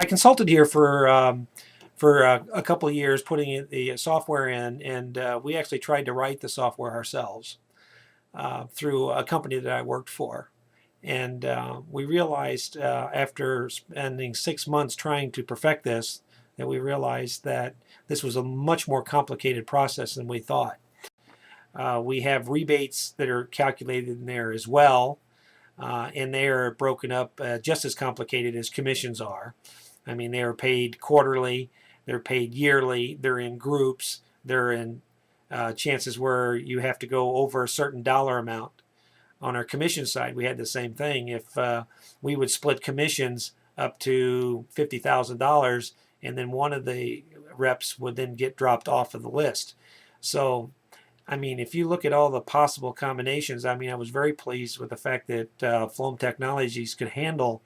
I consulted here for a couple of years putting the software in, and we actually tried to write the software ourselves through a company that I worked for. And we realized after spending 6 months trying to perfect this, that we realized that this was a much more complicated process than we thought. We have rebates that are calculated in there as well, and they are broken up just as complicated as commissions are. I mean, they are paid quarterly, they're paid yearly, they're in groups, they're in chances where you have to go over a certain dollar amount. On our commission side, we had the same thing. If we would split commissions up to $50,000, and then one of the reps would then get dropped off of the list. So, I mean, if you look at all the possible combinations, I mean, I was very pleased with the fact that Floam Technologies could handle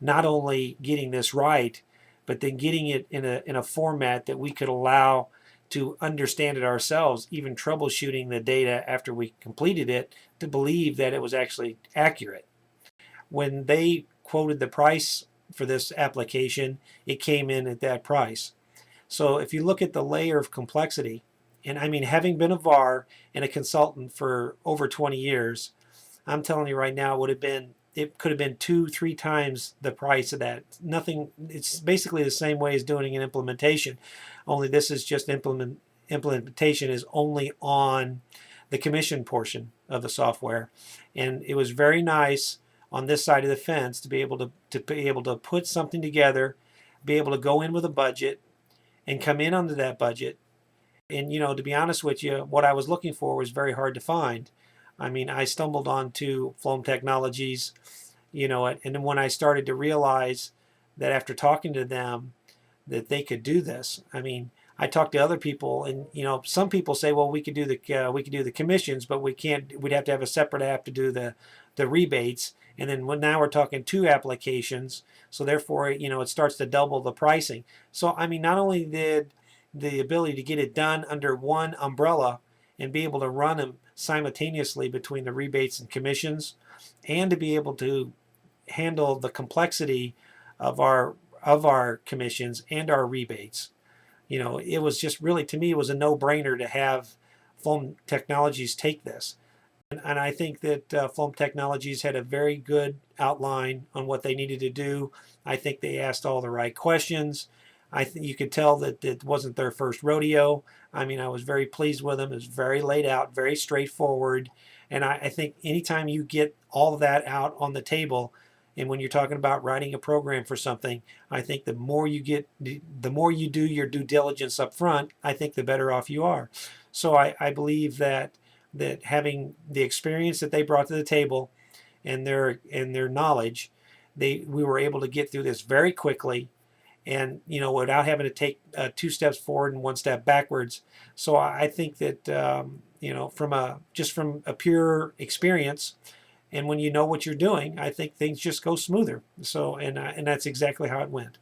not only getting this right, but then getting it in a format that we could allow to understand it ourselves, even troubleshooting the data after we completed it, to believe that it was actually accurate. When they quoted the price for this application, it came in at that price. So if you look at the layer of complexity, and I mean, having been a VAR and a consultant for over 20 years, I'm telling you right now, it could have been 2-3 times the price of that. Nothing. It's basically the same way as doing an implementation, only this is just implementation is only on the commission portion of the software. And it was very nice on this side of the fence to be able to put something together, be able to go in with a budget and come in under that budget. And to be honest with you, what I was looking for was very hard to find. I mean, I stumbled onto Floam Technologies, and then when I started to realize that after talking to them that they could do this. I mean, I talked to other people, and some people say, well, we could do the commissions, but we can't. We'd have to have a separate app to do the rebates. And then now we're talking 2 applications, so therefore it starts to double the pricing. So I mean, not only did the ability to get it done under one umbrella and be able to run them simultaneously between the rebates and commissions, and to be able to handle the complexity of our commissions and our rebates. It was just really, to me, it was a no-brainer to have Floam Technologies take this. And I think that Floam Technologies had a very good outline on what they needed to do. I think they asked all the right questions. I think you could tell that it wasn't their first rodeo. I mean, I was very pleased with them. It was very laid out, very straightforward. And I think anytime you get all of that out on the table, and when you're talking about writing a program for something, I think the more you do your due diligence up front, I think the better off you are. So I believe that having the experience that they brought to the table and their knowledge, we were able to get through this very quickly, and without having to take 2 steps forward and 1 step backwards. So I think that from a pure experience, and when you know what you're doing, I think things just go smoother. So and that's exactly how it went.